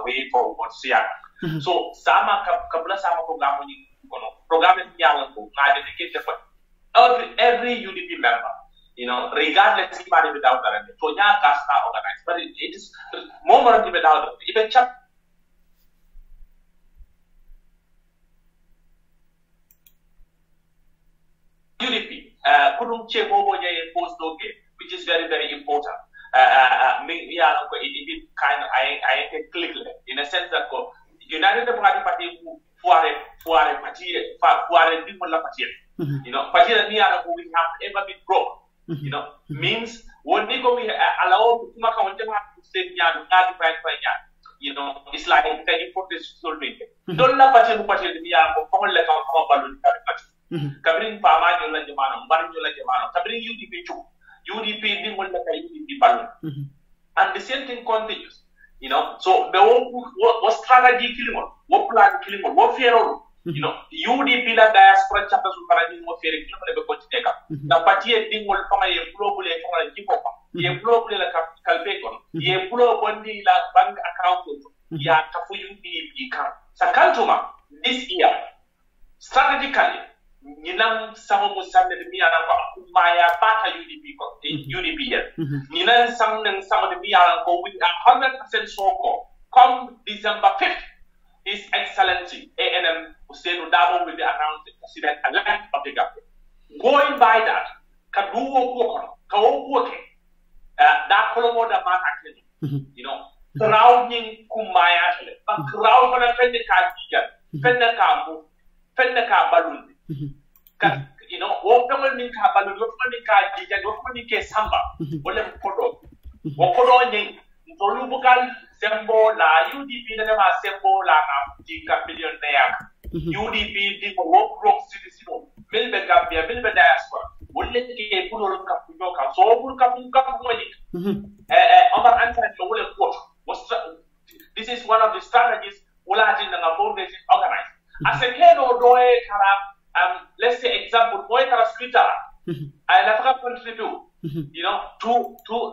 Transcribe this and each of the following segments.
way forward siya. So sama kabla sama programa ni kono programa ni yalla ko na dedicate for every UDP member, regardless if I without that, so nya casta organized, but it is more without even chap UDP kudum che bobo ye post doge, which is very very important. Me it kind of I can click in a sense that United Democratic Party fuare party people la party. Party that we have ever been broke. Means when we go we allow kuma ka wonde ma state nya ngadi by it's like can you put this solving. Don't la party we are ko le ka balu party. Kabrin pama jola jamana mbar jola jamana kabrin UDP chu UDP din wala ka UDP balu. And the same thing continues. So the what strategy killing what plan killing what fear UDP la diaspora chapter su parani mo fear killing be continue na parti e dingol fama ye global e fama ki ko ye global la kalbe kon ye global ni la bank account ya tafu UDP kan sakantuma this year strategically ninam samo musamne de miya ko maya bata UDP ko UDP here ninam samne samo de miya ko with 100% sure come December 5th His Excellency ANM Hussein Dabo will be announced the president elect of the government. Going by that, kaduwo ko that kolomo da mata surrounding kumaya but crowd for the fende ka balun wopemal nin ka balun wopemal nin ka jijan wopemal nin ke samba wala podo nyin tolu bukal sembo la UDP na ma sembo la na jika millionaire UDP di ko work citizen milbe Gambia milbe diaspora wolle ke pulo ka puno ka so bul ka ngoli Omar Anthony wole quote this is one of the strategies wala tin na fundraising organized as a keno doe kara let's say example boy kara scriptura I have contribute to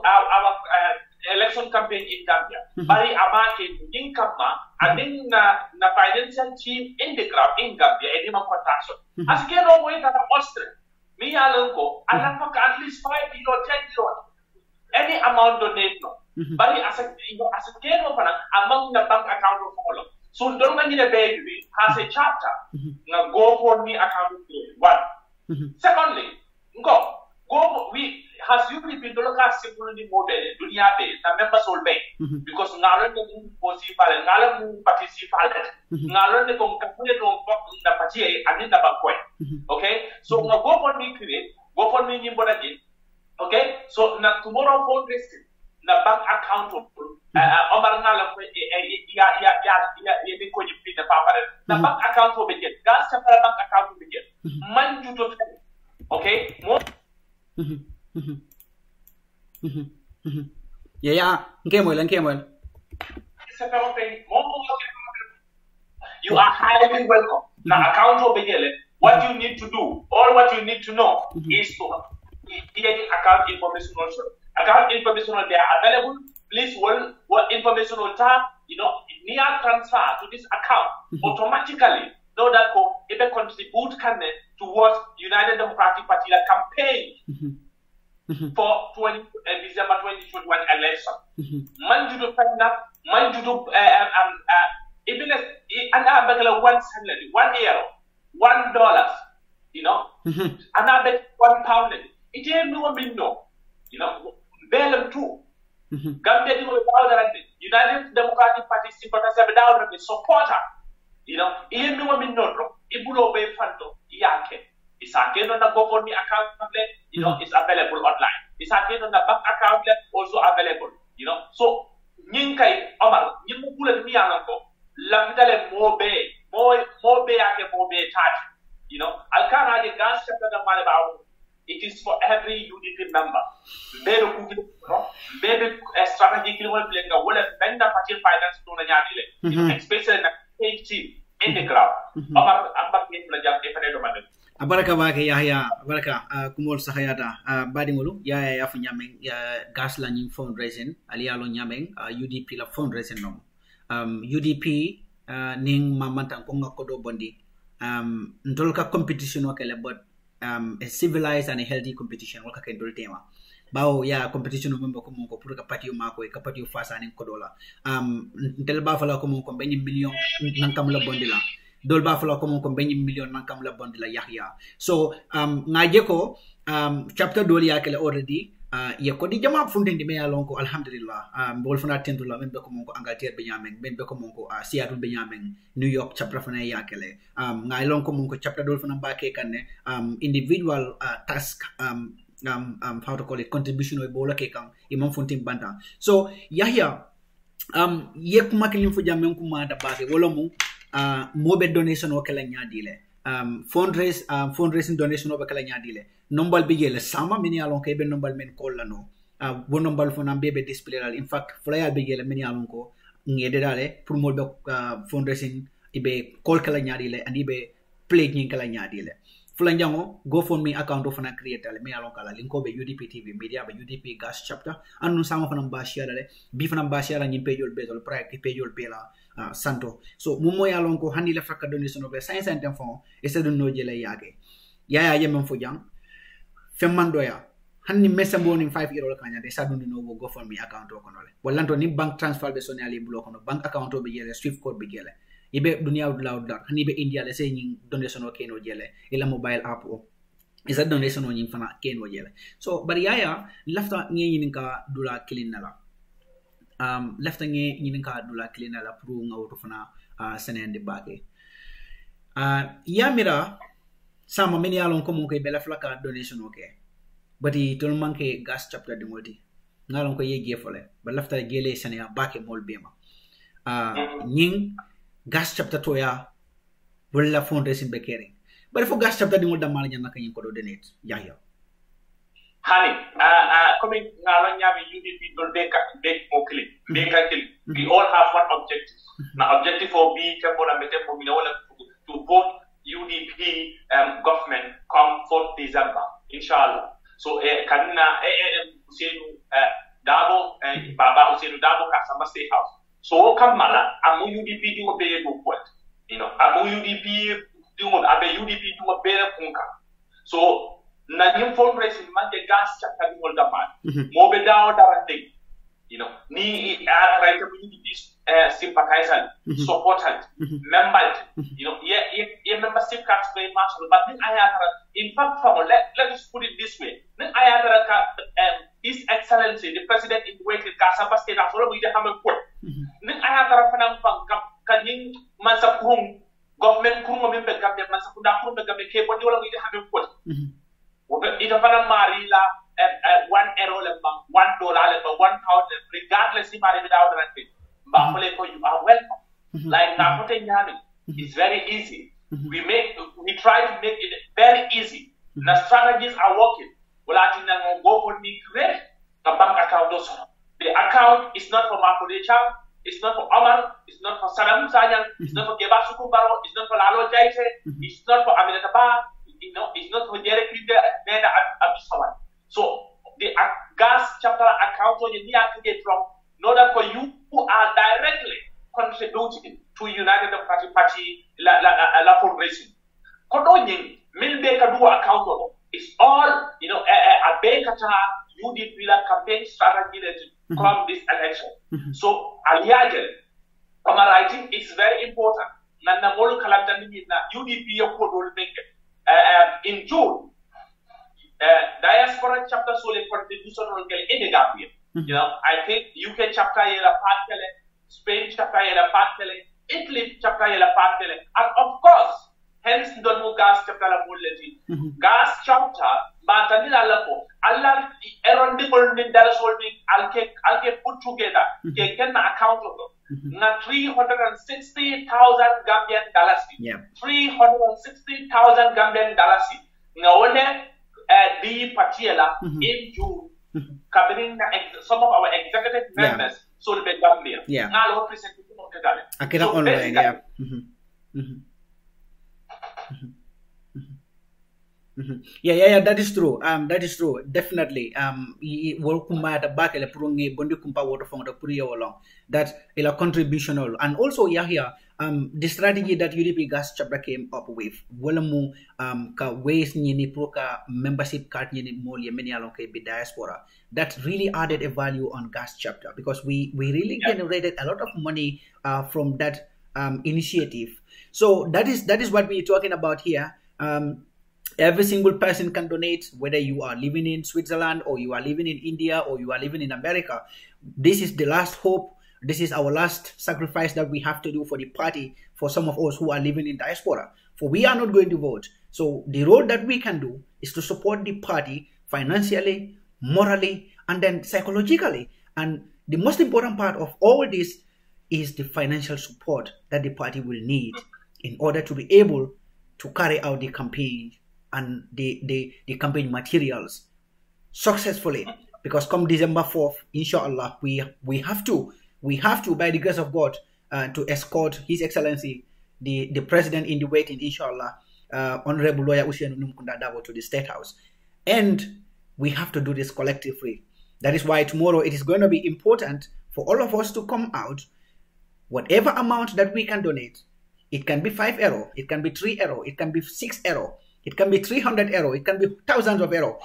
our election campaign in Gambia. Bari amake income and na financial team in the ground in Gambia edima contraction. As keno way that Austria, me alonko, at least 5 euro, 10 euro, any amount donate no. Bari as a keno among the bank account of all. So don't need a baby has a chapter. Now go for me account one. Secondly, we has UDP local simply model dunia be na member solve because ngalon ne possible ngalon participate ngalon ne kon kapule don na party ani na bankoy. Okay, so go for me create go for me nimbo na din. Okay, so na tomorrow fundraising na bank account omar ngala ko ya be ko ni pita pa na bank account be get gas cha bank account be get man juto. Okay, more yeah, Kemuel. You are highly welcome. Now, account of what you need to do, all what you need to know is to get account information also. Account information they are available. Please, what information will tap, near transfer to this account automatically. Know that if they contribute towards United Democratic Party campaign for December 2021 election. Man judo fenda, man judo even an 1 salary, €1, $1, another £1. It ain't no window, bail too. Gambia United Democratic Party sympathizers have a supporter. Even no window, Ibulo Bay Fanto, Yake. It's again on the GoFundMe account, it's available online. It's again on the bank account, also available. So Ninkai Omar, Nimukula Mianako, Lapitale Mobe, Mobe Ake Mobe Touch. Alcana the gas chapter the Malabao. It is for every UDP member. Maybe a strategic level playing a well vendor party finance to the Yadile, especially in team in the crowd. Abaraka bake Yahya Abaraka kumol sahayata badingulu ya funyameng ya gas laning fundraising alialo nyameng UDP la fundraising nom UDP ning mamanta ko ngakodo bondi ndolka competition wakele but a civilized and a healthy competition waka ken dol tema bawo ya competition mo ko mon ko pour ka patio mako e ka patio face anen ko dola tel ba fala ko mon ko ben million nankam la bondi la dol ba fala ko mon ko ben million nankam la bondi la yahya so ngaje ko chapter dol yakele already ye ko di jama fundindi me yalon ko alhamdulillah bol fana tentula men be ko mon ko Angleterre be nyamen ben be ko mon ko Seattle be nyamen New York chapter fana yakele ngai lon ko mon ko chapter dol fana ba ke kanne individual task how to call it contribution o bola ke kan imam funtim banta so yahya ye kuma kelim fu jamen kuma da base wala mu mobe donation o kala nyaadile fundraising donation o kala nyaadile nombal bi yele sama min yalon kay be nombal men kollano bo nombal fona bebe display dal in fact flyer bi yele min yalon ko ngede dale pour mo be fundraising ibe kol kala nyaadile and ibe play nyin kala nyaadile fulanjango GoFundMe account of na create ale me alon kala linko be UDP TV media be UDP GASH chapter anu sama fana mbashia dale bi fana mbashia la nyim pejol bezol private pejol pela santo so mumo yalon ko handi la fakka donation be 500 francs e se don no jele yage yaya yemem fo jang femmandoya hanni mesambo ni 5 euro kanya de sa don no go GoFundMe account o kono le wallanto ni bank transfer be sonali bulo kono bank account o be jele swift code be jele ibe dunia loud hani be India le say nying donation o keno jele ila mobile app o isa donation o nying fana keno jele so bari yaya lafta ngi ninka dula kilinala lafta ngi ninka dula kilinala pro ngawto fana senende bake yamira sama men yalon ko mon ko be lafla donation o ke bati tol manke gas chapter de modi ngalon ko yegi fole ba lafta gele sene bake mol bema nying gas chapter toya wala fundraising be kering but for gas chapter di mo damal nyana kanyin ko do donate yahya hani comme ngalo nyami UDP dol be mo kili we all have one objective na objective for be tempo na mete for wala to vote UDP government come 4th December inshallah so kanina Usenu Dabo Baba Usenu Dabo Kasamba State House so kamala amu UDP di mo be do what amu UDP di mo abe UDP di mo be kunka so na nyim fundraising man de gas chapter di mo daman mo be daw darande ni right to UDP sympathizer supporter member ye membership card very much but then in fact let's put it this way then His Excellency the President in waiting Kasaba State as well we have a court nin ayatara fanam pang kanying mansa kurum government kurum membe gambe mansa kunda kurum gambe ke boni wala ngi habe ko ita fanam marila 1 euro le $1 le $1,000 regardless if I without anything ba fole ko you are welcome like na pote nyami it's very easy we try to make it very easy the strategies are working wala tinna go for me create a bank account also the account is not for Makodecha. It's not for Omar. It's not for Saddam Hussein. It's not for Gebasuku Kumbaro. It's not for Lalo Jaise. It's not for Aminata Ba. It's not for Derek Neda Abdisawan. So the gas chapter account on you need to get from in order for you who are directly contributing to United Democratic Party la fundraising. Kodonyin milbe kadu account is all a bekata UDP la campaign strategy that come this election. So aliaje kama writing is very important. Na molu kalanta ni na UDP yoko do make in June diaspora chapter so le contribution on kele edegapia. I think UK chapter yela part kele, Spain chapter yela part kele, Italy chapter yela part kele, and of course hence don't gas chapter la muleti gas chapter matani la ko Allah eron di ko ni dal solving alke put together ke ken account of na $360,000 Gambian dollars. 360,000 Gambian dollars. Na wone di patiela in June covering some of our executive members so the Gambia. Na lo present to mo kedale. Akira online Yeah, that is true. That is true. Definitely. Welcome at the back ele prungi bondi kumpa water from the puri along. That is a contribution all. And also the strategy that UDP GASH chapter came up with, walamu ka ways ni proka membership card ni moli many along be diaspora. That really added a value on GASH chapter because we really generated a lot of money from that initiative. So that is what we're talking about here. Every single person can donate, whether you are living in Switzerland or you are living in India or you are living in America. This is the last hope. This is our last sacrifice that we have to do for the party, for some of us who are living in diaspora. For we are not going to vote. So the role that we can do is to support the party financially, morally, and then psychologically. And the most important part of all this is the financial support that the party will need in order to be able to carry out the campaign and the campaign materials successfully. Because come December 4th, inshallah, we have to, by the grace of God, to escort His Excellency, the President in the waiting, inshallah, Honorable Lawyer Usianu Numkunda Dabo to the State House. And we have to do this collectively. That is why tomorrow it is going to be important for all of us to come out, whatever amount that we can donate. It can be €5, it can be €3, it can be €6, it can be 300 euro, it can be thousands of euro.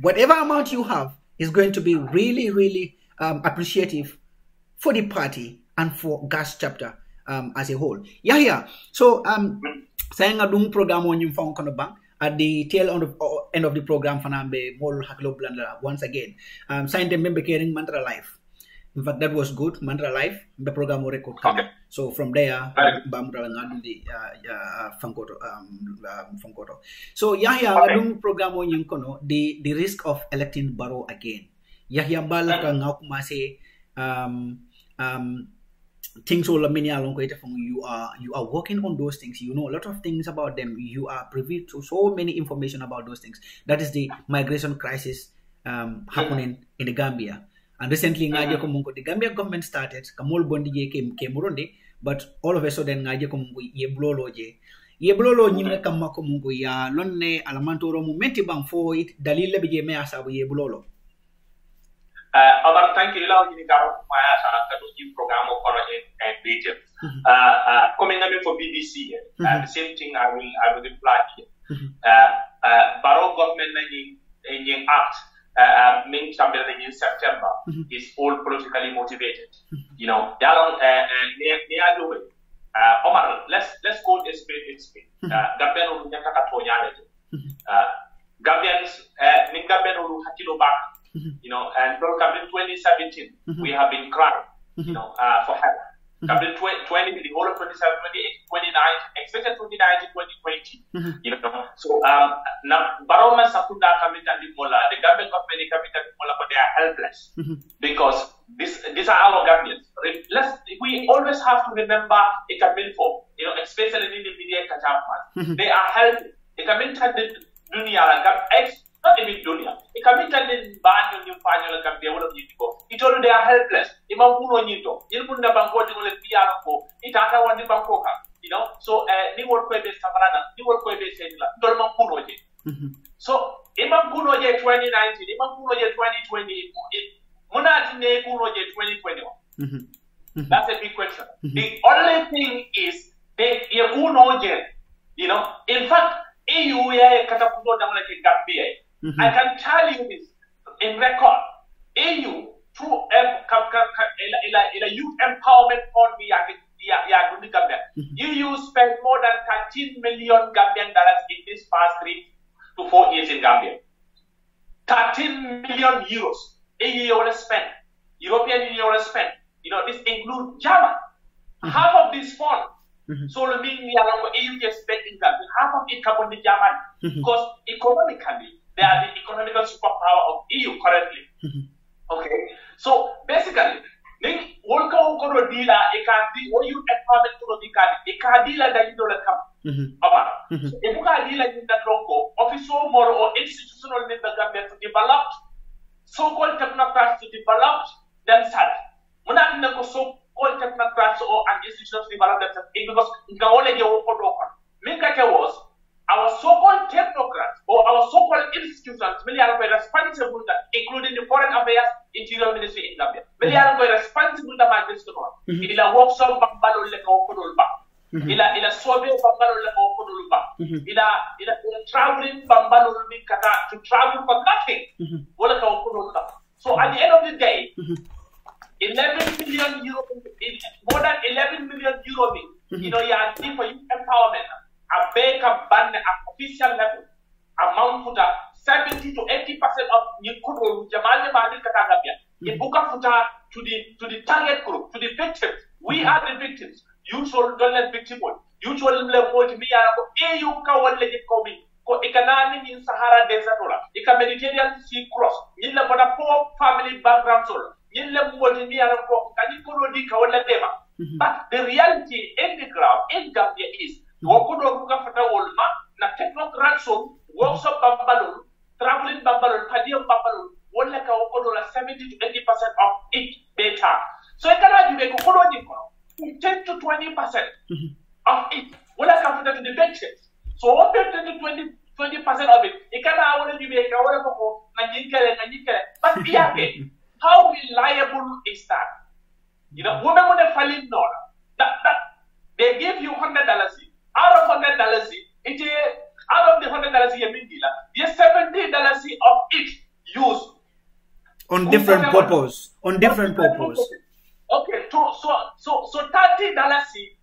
Whatever amount you have is going to be really, really appreciative for the party and for GASH chapter as a whole. So saying a dung program on you found bang at the tail end of the program fanambe mol haklo blanda once again. Signed a member caring mantra life. In fact, that was good. Mantra life, the program record. Okay. So from there, so adung program on yung kono the risk of electing Barrow again. Bala ka ngau kumase things all many along you are working on those things. You know a lot of things about them. You are privy to so many information about those things. That is the migration crisis happening in the Gambia. And recently, the Gambia government started, Kamol Bondi came Burundi, but all of a sudden, ye blolo nyime kama komungu ya lonne alamantoro momenti bang for it, dalile bije me asabu ye blolo. About thank you, Lao Yinigaro, my program of and region. Coming up for BBC, the same thing I will reply here. Barrow government in act. Main campaign in September is all politically motivated. You know, Omar, let's go a spade. Gambian Gambians, Ningambian Hakilo back. You know, and from 2017, we have been crying, you know, for help. 2020, the whole of 27, 28, 29, expected 29 to 2020. You know, so now Baroma Sakunda coming and the Gambian company coming and but they are helpless because these are our Gambians. We always have to remember it can be for, you know, especially in the media Kajapan. They are helping. It can be dunia not even dunia. It can be telling Banyo New Panel can be able to go. He told they are helpless. Imamuno Nito, Ilmunda Banko, Piano, Itaka one the Bankoka. You know, so New World Quebe Samarana, New World Quebe Sendla, Dolman so Imam Kunoje 2019, Imam Kunoje 2020, Munati Ne Kunoje 2021. That's a big question. The only thing is they Kunoje, you know, in fact, EU Katapuno like a Gambia. I can tell you this in record. EU through a youth empowerment fund EU spent more than $13 million Gambian in this past 3 to 4 years in Gambia. 13 million euros. EU will spend. European Union will spend. You know, this includes German. Half of this fund. So the mean we are EU just spending Gambia. Half of it comes from Germany. Because economically, they are the economical superpower of EU currently. Okay, so basically, Nick Wolka Okoro dealer, a candy, or you empowerment to the candy, a car dealer that you don't come. About a book dealer in the Tronco, official moral or institutional in the Gambia to develop so called technocrats to develop themselves. We're not in the so called technocrats or an institutions develop themselves because in the only year of Minka was our so called technocrats institutions, many are responsible, including the Foreign Affairs, Interior Ministry in Gambia. Many are responsible to my district. In a workshop, Bambalo Lekopa. In a survey, Bambalo Lekopa. In a traveling, Bambalo Kata to travel for nothing. So at the end of the day, 11 million euro, more than 11 million euro, you know, you are for youth empowerment. A big ban at official level amount for 70 to 80% of Nikuru Jamal Mali Katagabia. In Buka Futa to the target group, to the victims. We are the victims. Usual don't let victim one. Usual level to me EU Kawal legit coming. Ko economic in Sahara Desert, Ika Mediterranean Sea cross, Yilla for a poor family background solo. Yilla Moltimia Kanikuru di Kawala Dema. But the reality in the ground in Gambia is Wokudo Buka Fata Wolma, na technocrat so, workshop Bambaloo, traveling Bambaloo, Padium Bambaloo, one like a 70 to 80% of it beta. So I cannot make a 10 to 20% of it. When I come to the victims. So what 10 to 20% of it cannot only make a wonderful but how reliable is that? You know, women when they fall in that they give you $100. Out of $100, it is out of the $100 you mean dealer, yes, $70 of it used on different purpose. On different purpose. Okay, so $30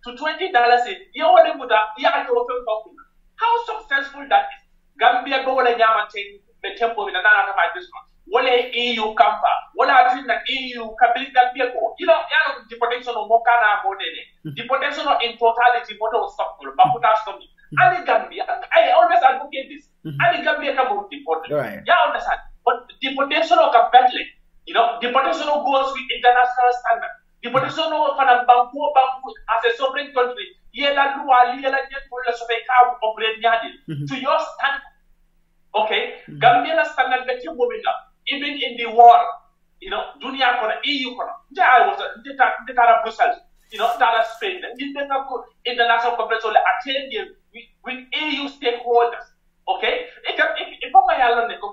to $20, you only would have talking. How successful that is? Gambia go and maintain the temple in another by this one. What EU campa, what I think that EU can Gambia go. You know, deportation of Mokana Modene, deportation in totality, motor stop, Bakuta stop. And Gambia, I always advocate this. And Gambia come deported. Right. Yeah, understand. But deportation of Catholic, you know, deportation of goes with international standard. Deportation of Bambu as a sovereign country. Yela Lua, Yela Jet for the Sofeka operate Yadi. To your standard. Okay, Gambia standard that you're moving up. Even in the war, you know, Dunia Kona, EU Kona, I was the Arab Brussels, you know, Tara Spain, international conference will attend with EU stakeholders. Okay? If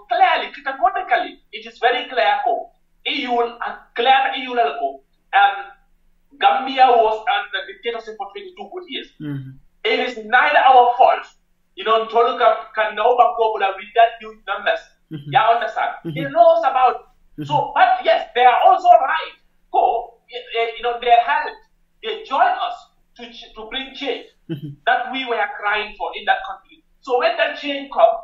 clearly, categorically, it is very clear. EU clear EU level. Gambia was under dictatorship for 22 good years. It is neither our fault. You know, Toluka can know Bakobola with that huge numbers. You understand? He knows about it. So, but yes, they are also right. You know, they helped. They joined us to bring change that we were crying for in that country. So when that change comes,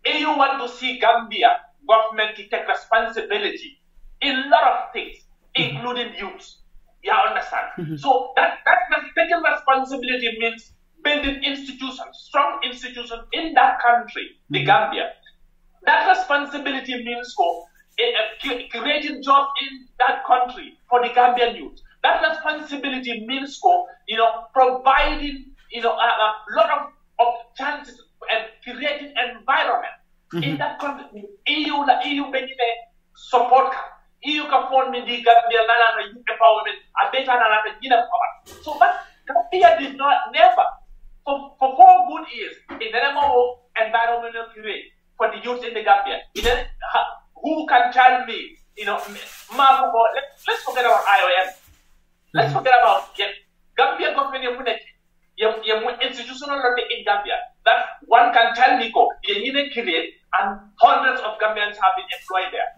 you want to see Gambia government to take responsibility in a lot of things, including youth. You understand? So that taking responsibility means building institutions, strong institutions in that country, the Gambia. That responsibility means creating jobs in that country for the Gambian youth. That responsibility means you know, providing, you know, a lot of chances and creating environment in that country. EU benefit support. EU can form the Gambia youth empowerment. I bet I so, but Gambia did not never for 4 good years in the name of environmental create for the youth in the Gambia. Who can tell me, you know, let's forget about IOM. Let's forget about Gambia government institutional learning in Gambia. That one can tell me you create and hundreds of Gambians have been employed there.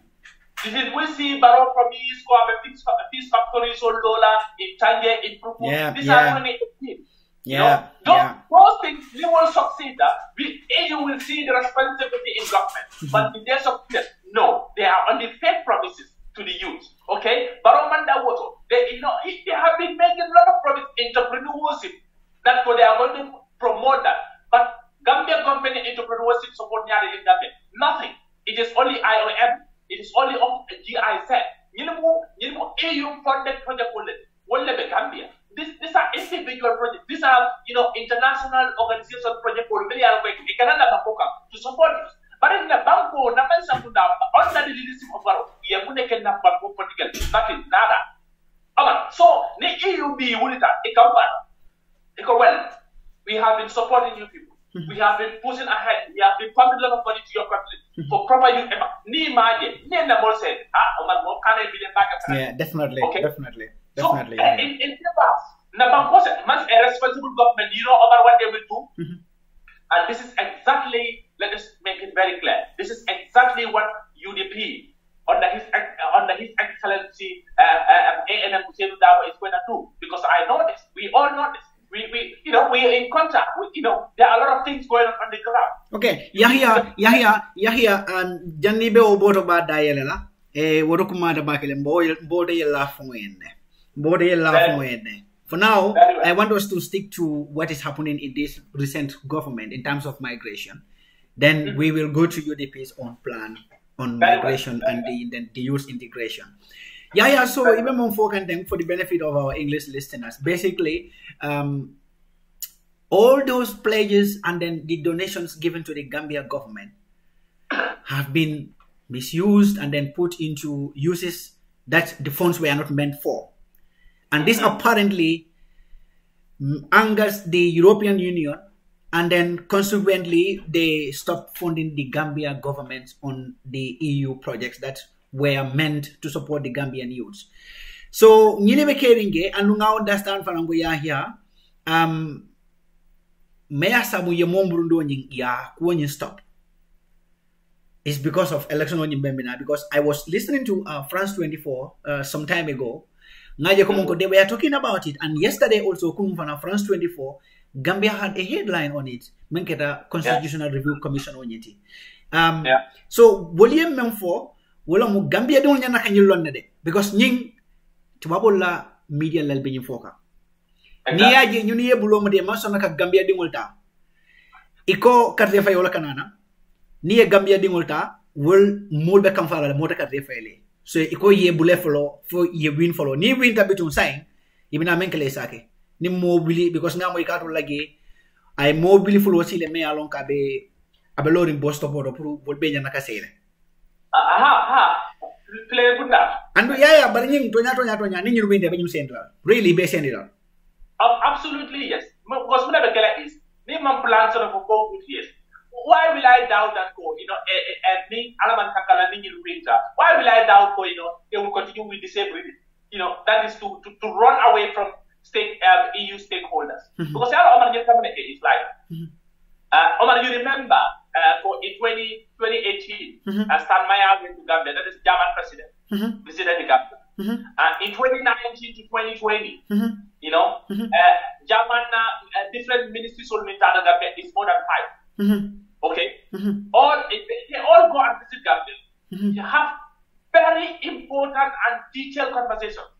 Did we see Barrow promise or a peace factory sold dollar in Tangier in Prupu? These are only those things we will succeed. You will see the responsibility in government. But in their success, no, they are only fake promises to the youth. Okay? Barrow Manda Woto, they have been making a lot of promises, entrepreneurship, that they are going to promote that. But Gambia government entrepreneurship support in Gambia. Nothing. It is only IOM. It is only of GIZ. EU funded project Gambia. These are individual projects. These are, you know, international organization project to support this. But in the Banco, under the leadership of Barrow, nothing, nada. So, the EU be well, we have been supporting you people. We have been pushing ahead. We have been pumping a lot of money to your country for proper youth. Yeah, definitely. Okay? Definitely. So, Definitely. Yeah. in the past, a responsible government, you know about what they will do? And this is exactly, let us make it very clear, this is exactly what UDP, under His Excellency A.N.M. Hussein Dawa is going to do. Because I know this, we all know this. We are in contact with, there are a lot of things going on the ground. Okay, Yahya, Jannibe oboto ba dayelela, wodokuma da bakele mbode yella fongene. For now, I want us to stick to what is happening in this recent government in terms of migration. Then we will go to UDP's own plan on migration and the youth integration. Yeah, so even more for the benefit of our English listeners, basically, all those pledges and then the donations given to the Gambia government have been misused and then put into uses that the funds were not meant for. And this apparently angers the European Union, and then consequently they stopped funding the Gambia government on the EU projects that were meant to support the Gambian youths. So Nilebe Keringe and Lunga understand Farango here Mea Sabu Yamomburundo ya Kuonyin stop. It's because of election on Yimbembina, because I was listening to France 24 some time ago. They were talking about it, and yesterday also France 24, Gambia had a headline on it. Menketa Constitutional Review Commission on it. So William Memfo, Wolamu Gambia don't yana kanyulon de because nying tubabola media lal binyin foka. Niya je nyuniye bulomo de masona ka Gambia dingolta. Iko karte fay wala kanana. Niye Gambia dingolta wol molbe kam fala mota karte fayele. So iko ye bule follow for ye win follow. Ni win tabitun sign ibina menkele sake. Ni mobili because nga mo ikato lagi ay mobili follow sile me alon ka be abelorin bosto bodo pour bolbe nyana ka sele. Play good now. And but nying tonya ni nyuru binde be nyum central. Really be central. Absolutely yes. Because whenever Kela is, name man plans on for 4 good years. Why will I doubt that go? Why will I doubt go? They will continue with the same reading. That is to run away from EU stakeholders. Because it's like, Omar, you remember in 2018, Stan Meyer went to Gambia. That is German president, visited the Gambia. In 2019 to 2020, German different ministries will meet Gambia is more than 5. Okay, they all go and visit Gambia. You have very important and detailed conversations.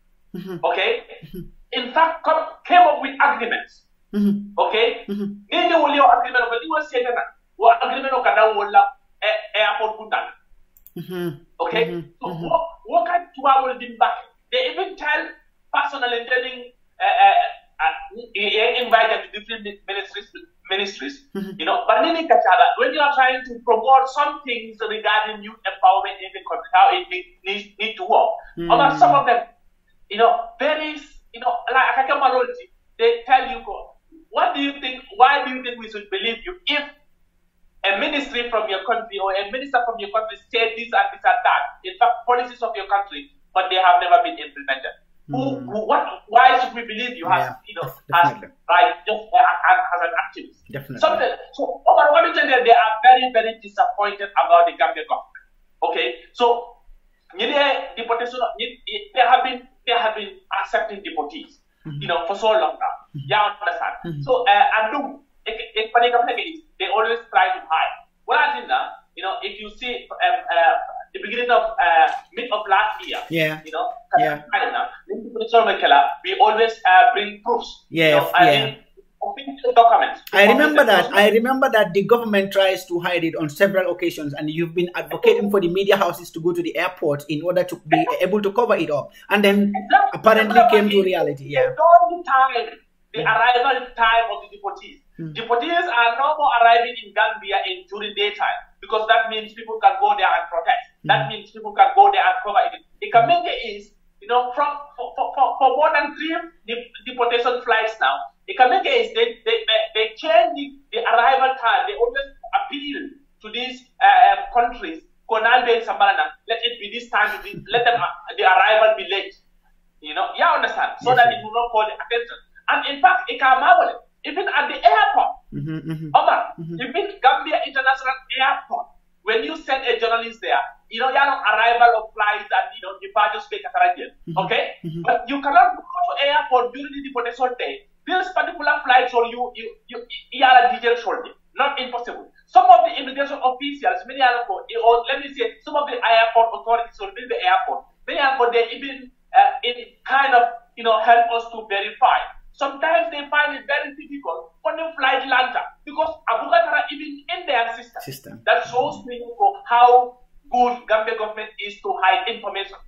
Okay, in fact, came up with agreements. Okay, nini wali agreement of the say that agreement of kada wala airport kundan. Okay, so what kind of will be back? They even tell personal intending invited to different ministries, but when you are trying to promote some things regarding youth empowerment in the country, how it need to work, some of them, very, like Akamaloti, they tell you, what do you think, why do you think we should believe you if a ministry from your country or a minister from your country said this and this and that, in fact, policies of your country, but they have never been implemented? Why should we believe you as, as an activist? Definitely. So over what they are very, very disappointed about the Gambia government. Okay, so deportation, they have been accepting deportees, for so long now. Yeah, understand. So they always try to hide. What I think now, if you see the beginning of mid of last year, we always bring proofs. Documents. I remember that the government tries to hide it on several occasions, and you've been advocating for the media houses to go to the airport in order to be able to cover it up, and then apparently came to reality. The arrival time of the deportees. Deportees are no more arriving in Gambia during daytime, because that means people can go there and protest. That means people can go there and cover it. The Kamenge is, for more than 3 deportation flights now. The Kamenge is they change the arrival time, they always appeal to these countries. Let it be this time. Let them the arrival be late. You know, you understand? So that it will not call attention. And in fact, even at the airport, Omar, even Gambia International Airport, when you send a journalist there, you know, you have arrival of flights and departures take okay? But you cannot go to airport during the deportation day. This particular flight or you are a detailed shortage. Not impossible. Some of the immigration officials, or let me say, some of the airport authorities will build the airport. They even kind of help us to verify. Sometimes they find it very difficult for the flight lander because Abugatara even in their system. That shows me how good Gambia government is to hide information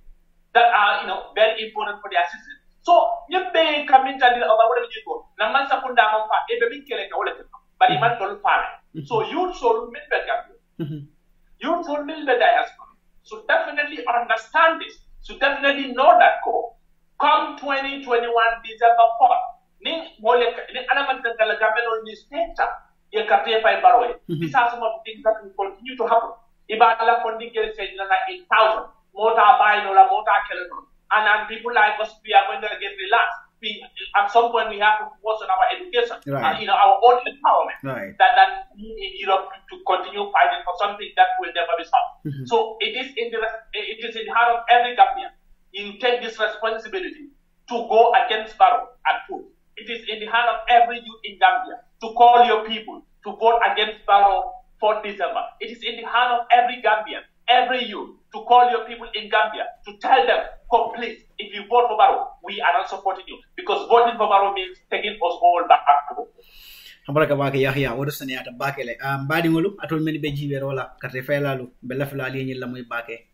that are very important for their system. So you may come in and about what you go. Naman sa kunda mo pa ebe kele ka ulit. Bari man tol pare. So you should meet the Gambia. You should meet the diaspora. So definitely understand this. So definitely know that go. Come 2021 December 4th. Ni alaman tanggal Gambia on this data. Ye kate pa Barrow. These are some of the things that will continue to happen. Ibala funding kele say na 8,000. Mota buy no la mota kele no. And people like us, we are going to get relaxed. At some point, we have to focus on our education, and, our own empowerment. That to continue fighting for something that will never be solved. So it is in the heart of every Gambian. You take this responsibility to go against Barrow and food. It is in the hand of every youth in Gambia to call your people to vote against Barrow for December. It is in the hand of every Gambian, every youth, to call your people in Gambia, to tell them, please, if you vote for Barrow, we are not supporting you. Because voting for Barrow means taking us all back to home. Ambaraka bake Yahya wodosani ata bakele badi ngolu atol meni be jibe rola katre felalu bella fela li nyilla moy bake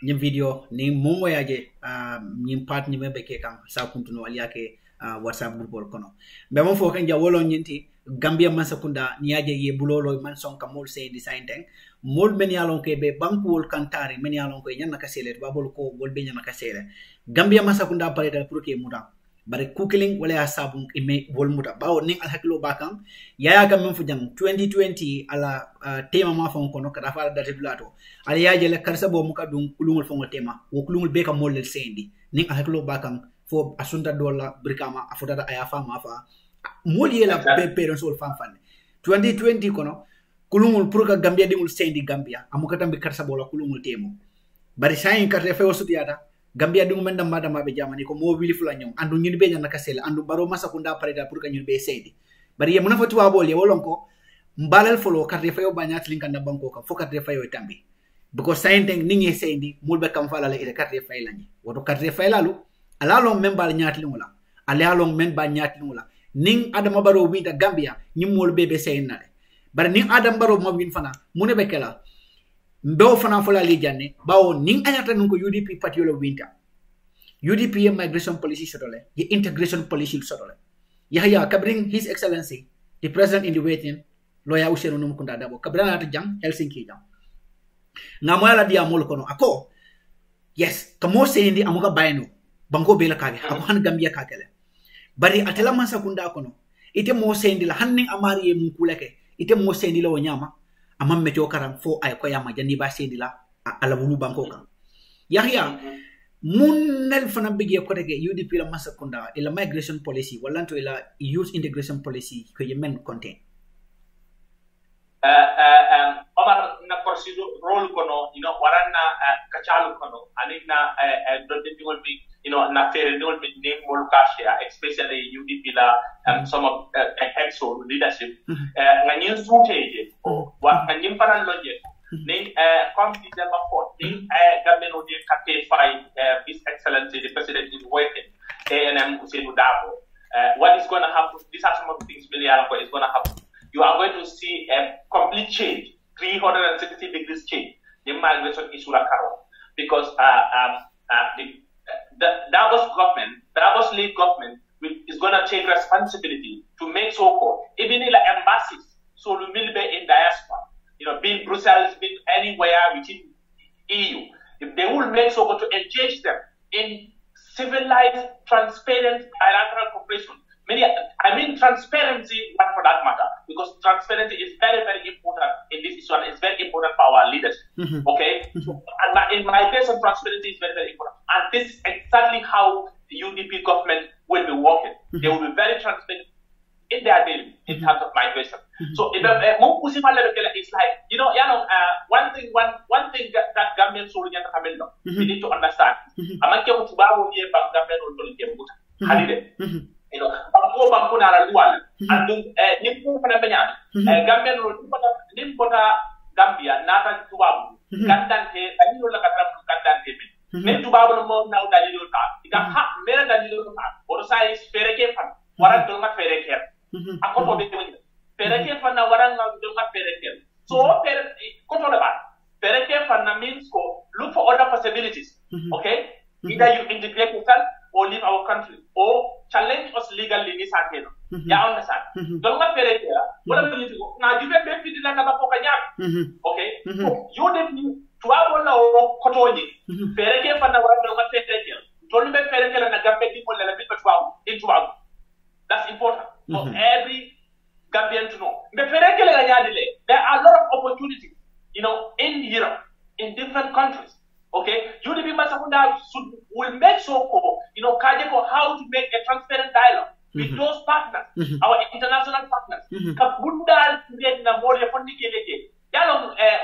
nyim video ni momo yaje nyim part ni mebe ke kan sa kuntuno aliyake WhatsApp group kono be mo fo kan ja wolo nyinti Gambia man sakunda ni yaje ye bulolo man son ka mol say design teng mol men yalon ke be bankuol kantari men yalon ko nyanna ka sele babol ko bol be nyanna ka sele Gambia man sakunda pare dal pour ke muda bare kukiling wala ya sabun ime wol muda bawo ning al hakilo bakam yaya kam men fu jang 2020 ala tema ma fon kono kada fala date dulato ala yaje le karsa bo muka dum kulungol fon tema wo kulungol be kam mol sendi ning al hakilo bakam fo asunda dola brikama afuta aya fama fa moli la be sol fan 2020 kono kulungul pour ka Gambia dimul sendi Gambia amuka tambi karsa bola kulungul temo bari sayin karte fe wasutiata Gambia dingu menda madama be jamani ko mo wili fula nyom andu nyuni be nyana kasela andu baro masa kunda pareda pour ka nyuni be sendi bari ye muna fatu wabol ye wolonko mbalal folo karte fe yo banyat linkanda banko ka fo karte fe yo tambi because sayin teng ningi sendi mulbe kam fala le ire karte fe lañi woto karte fe lalu ala long membal nyat lingula ala long men ba nyat lingula ning adama baro winta Gambia nyimol bebe seyin na bari ning adam baro mo win fana mune be kala mbew fana fola li janne bawo ning anyata nunko UDP patio winter UDP migration policy sotole ye integration policy sotole yahya kabring his excellency the president in the waiting lawyer Usenu Numkunda Dabo kabrana ta jang Helsinki jang ngamoyala dia mol kono ako yes kamo sendi amuka bayno banko bela kage ako han Gambia kakele bari atela man sakunda kono ite mo sendi la hanning amari ye mun kulake ite mo sendi la wonyama amam mejo karam fo ay ko yama jandi ba sendi la ala wulu banko kan yahya munnel fana bigye ko tege UDP la masakunda ila migration policy wallanto ila youth integration policy ko yemen contain Omar na procedure role kono waranna kachalu kono anikna don't people be na fair don't be name more cash especially UDP la some of actual leadership ngani suteje wa ngani paran loje ni come December 4th ni government de kate fight his excellency the president is waiting ANM Usenu Dabo what is going to happen these are some of the things really is going to happen you are going to see a complete change 360 degrees change the migration issue because the Davos lead government is going to take responsibility to make so-called even in the embassies so we will be in diaspora being Brussels being anywhere within EU if they will make so-called to engage them in civilized transparent bilateral cooperation I mean transparency, but for that matter, because transparency is very, very important in this issue, and it's very important for our leaders. Okay? And in my case, transparency is very, very important. And this is exactly how the UDP government will be working. They will be very transparent in their dealing in terms of migration. So if it's like, one thing that Gambian soldiers we need to understand. Banko na dual and nimpo fana benya Gambian nimpota Gambia nata tubabu kandante dalilo la katra kandante ne tubabu mo na dalilo ta ida ha mera dalilo ta or sai pereke fan waran do ma pereke akoto be ni pereke fan na waran do ma pereke so koto le ba pereke fan na means ko look for other possibilities. Okay, either you integrate yourself or leave our country or challenge us legally in this arcade. Ya understand? Don't get very clear. What I'm going to go now, you can be like a Pocanyam. Okay? You didn't to our law, Cotoni, Fereke for the world of Fereke. Don't be Fereke and a Gambian people and a bit into our. That's important for every Gambian to know. There are a lot of opportunities, in Europe, in different countries. Okay, UDP Masakunda will make sure, Kajeko, how to make a transparent dialogue with those partners, our international partners. Kabunda create na more funding.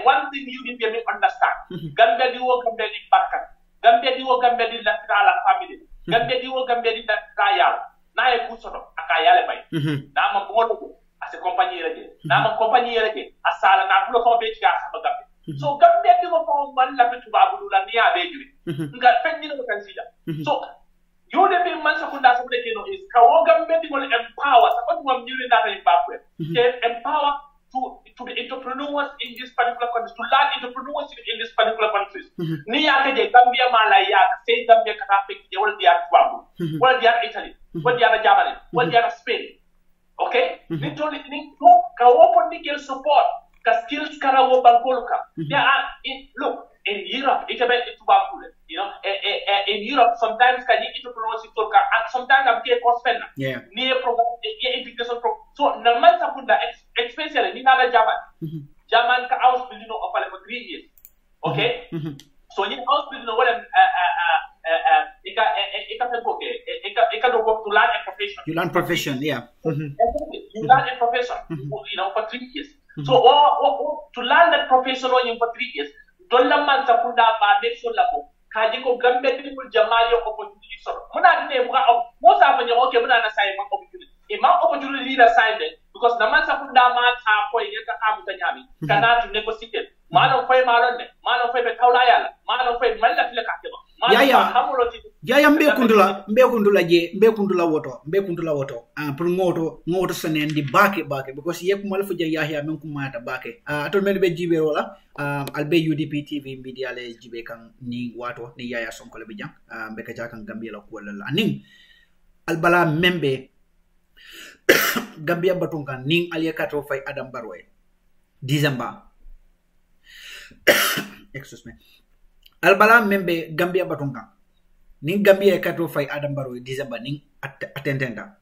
One thing UDP may understand. Gambia diwo Gambia di Barkan. Gambia diwo Gambia di la family. Gambia diwo Gambia di Kayal. Na e kusono akayale bay. Na ma bolo as a company rege. Na ma company rege asala na kulo ko be tiga sa Gambia. So Gambia diwo ko man la bitu babu la niya be juri. Nga fenni no consider. So UDP Masakunda is how Gambia will empower someone new in that Zimbabwe. Empower to the entrepreneurs in this particular country, to learn entrepreneurship in this particular countries. Niya ke Gambia Malaya, say Gambia Katafik, all the other Babu, all the other Italy, all the other Germany, all the other Spain. Okay? Literally, ka open the support, ka skills karawo bankoluka. There are look in Europe, it's about in Europe, sometimes can you entrepreneurship and sometimes I'm here cost spender. Yeah. Near program, integration program. So Naman Sakunda, especially in other German. German house building for 3 years. Okay? So in house building to learn a profession. You learn profession, yeah. You learn a profession, for 3 years. So to learn that profession for 3 years, don't man Sakunda make sure Kajiko Gambia people Jamali opportunity. So Muna most often you okay, Muna assign one opportunity. A man opportunity assigned because the man Sakunda man for Yami cannot negotiate. Man of Fay Malone, man of Fay Taulaya, man of Fay Malafila. Yaya mbekundula woto promoto sanendi bake because yek malfuja yahya men kumata bake atol men be jibe wala albe UDP TV media le jibe kan ni wato ni yaya sonko le bijang mbeka jakan Gambia la ko la ning albala membe Gambia batunga ning aliyakato fay Adam Barrow December excuse me albala membe Gambia batunga ning Gambia kato fay Adam Barrow December ning atentenda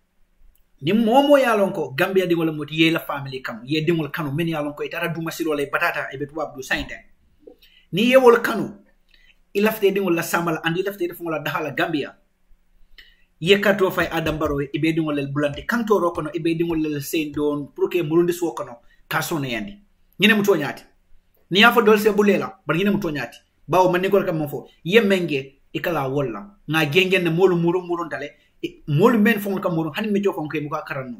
ni momo ya lonko Gambia di wala moti ye la family kam ye dingol kanu men ya lonko itara duma silo lay batata e betu abdu sainte ni ye wol kanu ilafte dingol la samal andi ilafte defo la dahala Gambia ye kato fay Adam Barrow e be dingol lel bulante kanto ro kono e be dingol lel sen don pour que murundi so kono kaso ne yandi ñine mu toñati ni ya fa dol se bulela bar ñine mu toñati bawo man ni gol kam mo fo ye menge ikala wala nga gengen ne molu murun tale molu men fon ka murun hani me jofon ke muka karanno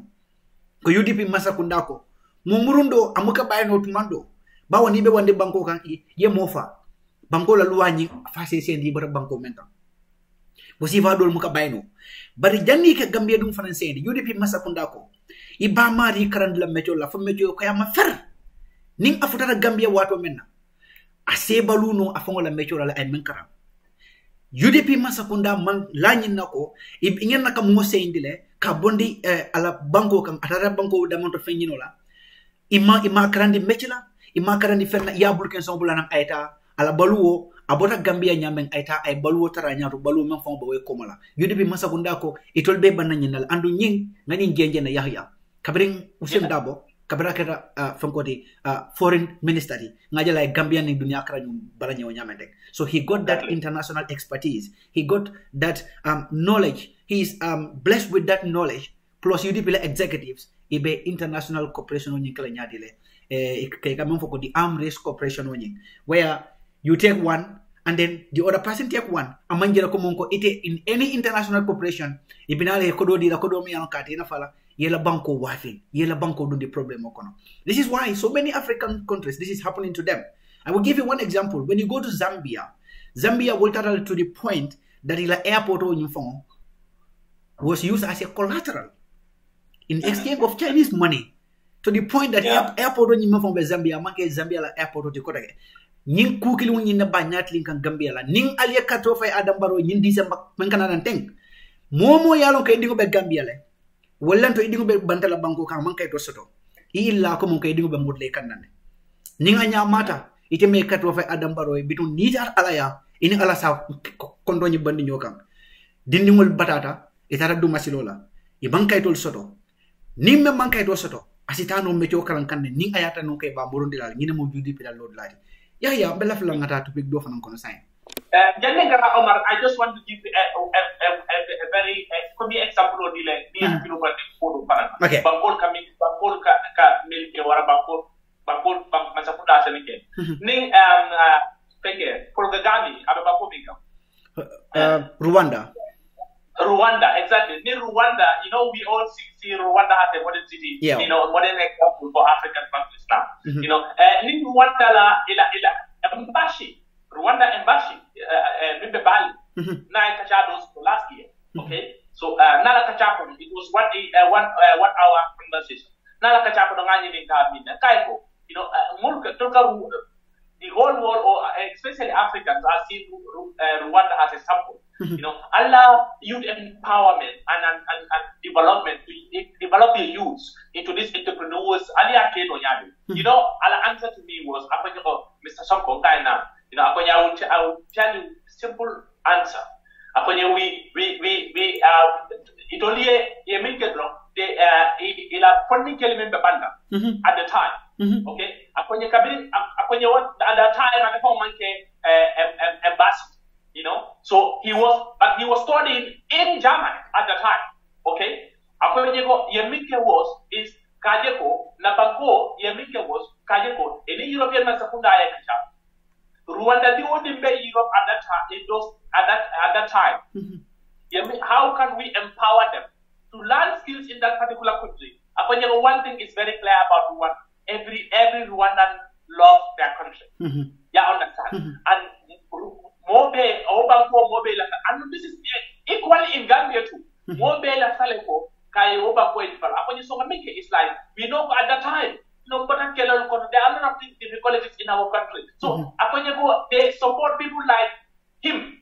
ko UDP Masakunda ko mo murundo amuka bayno tumando bawo ni be wande banko kan ye mofa banko la luwani fase sendi bar banko menta bo si fa dol muka bayno bari janni ke Gambia dum français di UDP Masakunda ko iba mari karand la meto la fa meto ko yama fer ning afutata Gambia wato menna ase baluno afongo la meto la ay men karam UDP Masakunda man lanyin nako ingen naka mo seindile ka bondi ala banko kam atara banko da monto fenyino la ima karandi mechila ima karandi ferna ya bulken son bulana ayta ala baluwo abota Gambia nyamen ayta ay baluwo tara nyaato baluwo men fon bawe komala UDP Masakunda ko itol be banna nyinal andu nying ngani ngenje na yahya kabring usem dabo kabra kata fankoti foreign minister ngaja like Gambian ni dunia kara balanya nyamende. So he got that international expertise, he got that knowledge, he is blessed with that knowledge, plus UDP executives ibe international cooperation on kala nyadile for the arm race cooperation where you take one and then the other person take one. Amanjira komonko ite in any international cooperation ibinale kodo di la kodo mi ankati na fala yela banko wafin yela banko do the problem okono. This is why so many African countries this is happening to them. I will give you one example. When you go to Zambia will travel to the point that ila airport was used as a collateral in exchange of Chinese money. To the point that airport on from Zambia, Zambia la airport to Kotage. Ning kukil wun yin banyat link and Gambia la. Ning alia katofa Adam Barrow yin December Mankana thing. Momo yalon ka indigo be Gambia le. Wallan to indigo be Bantala Banco ka manka to soto. Illa ko mon ka indigo be mudle kanane. Ning anya mata ite me katofa Adam Barrow bitun nijar alaya ini ala sa kondo ni bandi nyokam. Dindingol batata itara du masilola. Ibanka to soto. Ning me manka to soto. Asitano mecho kalankan ning ayata no kay ba burundi dal ngina mo UDP dal load lati ya bella fla ngata to big do fanan kono sign Omar, I just want to give a very could be example of dile ni kilo ba ko do paran bangkol ka milke wara bangkol masapunda senike ning peke for the Gami aba ba ko bika Rwanda, exactly. Near Rwanda, you know, we all see Rwanda as a modern city, you know, modern example for African countries now. You know, in Rwanda, embassy, Rwanda embassy, Bimbe Bali, Nine Tachados last year. Okay, so Nala Tachapo, it was 1 hour conversation. Nala Tachapo, Kaiko, you know, the whole world, or especially Africans, are seeing Rwanda as a sample. You know, allow youth empowerment and development to develop the youth into these entrepreneurs. You know, our answer to me was, Mr. Sonko, you know, I will tell you simple answer. It only a minute il a funding element at the time. Okay, at that time I found embassy. You know, so he was studying in Germany at the time. Okay, Yemike was is Kajeko, Napako, Yemike was Kajeko, any European Masakunda Rwanda the only Europe at that time. How can we empower them to learn skills in that particular country? One thing is very clear about Rwanda. Every Rwandan loves their country. Yeah, understand. And and this is equally in Gambia too. It's like we know at that time, there are a lot of difficulties in our country. So they support people like him.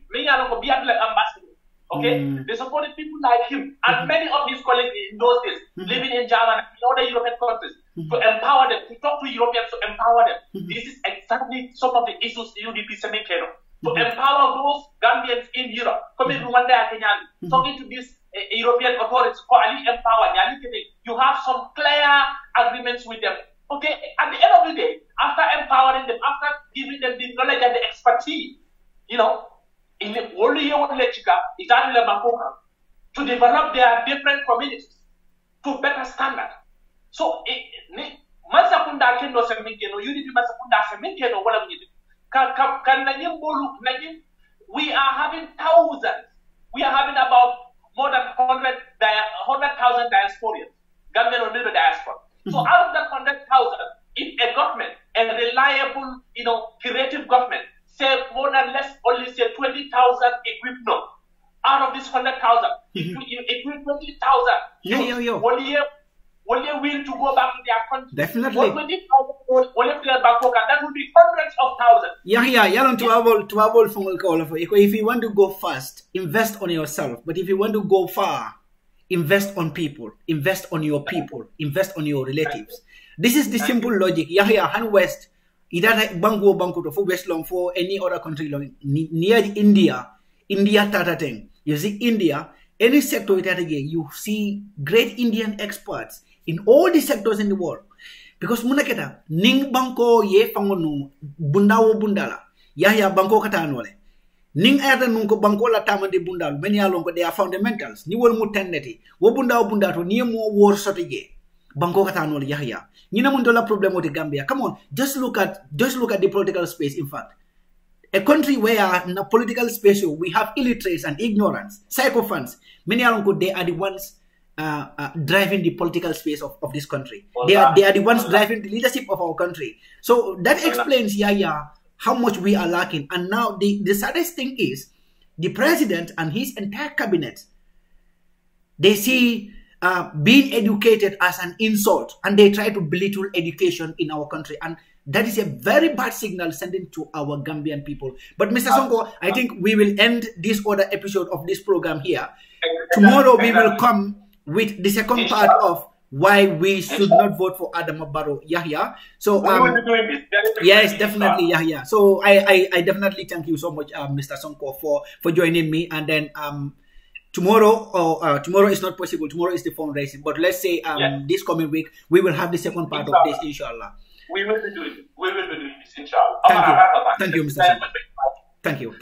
Okay, they supported people like him and many of his colleagues in those days living in Germany and other European countries to empower them, to talk to Europeans to empower them. This is exactly some of the issues UDP making. To empower those Gambians in Europe, coming to Rwanda, talking to these European authorities, empower. You have some clear agreements with them. Okay, at the end of the day, after empowering them, after giving them the knowledge and the expertise, you know, in the world to develop their different communities to better standard. So, Masakunda Kendo Seminkeno, UDP Masakunda Seminkeno, what we are having thousands. We are having about more than 100,000 diasporians, Gambian or middle diaspora. So out of that 100,000, if a government, a reliable, you know, creative government, say more than less, only say 20,000 equipment out of this 100,000, if you equip 20,000, will they will to go back to their country? Definitely. That would be hundreds of thousands. If you want to go fast, invest on yourself. But if you want to go far, invest on people, invest on your people, invest on your relatives. This is the simple logic. Han West, Banco for West Long for any other country near India Tata thing. You see India, any sector you see great Indian experts in all the sectors in the world. because munaketa ning banko ye fangonu bundawo bundala yahya banko kata nole ning ayata nun ko banko la tamande bundal men ya lon ko they are fundamentals ni wol mu tenneti wo bundawo bundato ni mo wor sotige banko kata nole yahya ni na mun dola problem with Gambia. Come on, just look at the political space. In fact, a country where in the political space we have illiterates and ignorance, sycophants. Many are they are the ones driving the political space of this country. They are the ones driving the leadership of our country. So that explains, how much we are lacking. And now the saddest thing is the president and his entire cabinet, they see being educated as an insult, and they try to belittle education in our country, and that is a very bad signal sending to our Gambian people. But Mr. Sonko, I think we will end this other episode of this program here. Tomorrow we will come with the second part of why we should not vote for Adama Barrow Yahya. So yes, definitely Yahya. So I definitely thank you so much, Mr. Sonko, for joining me. And then tomorrow is not possible. Tomorrow is the fundraising, but let's say this coming week we will have the second part of this, inshallah. We will be doing this, inshallah. Thank you, Mr. Sonko. Thank you.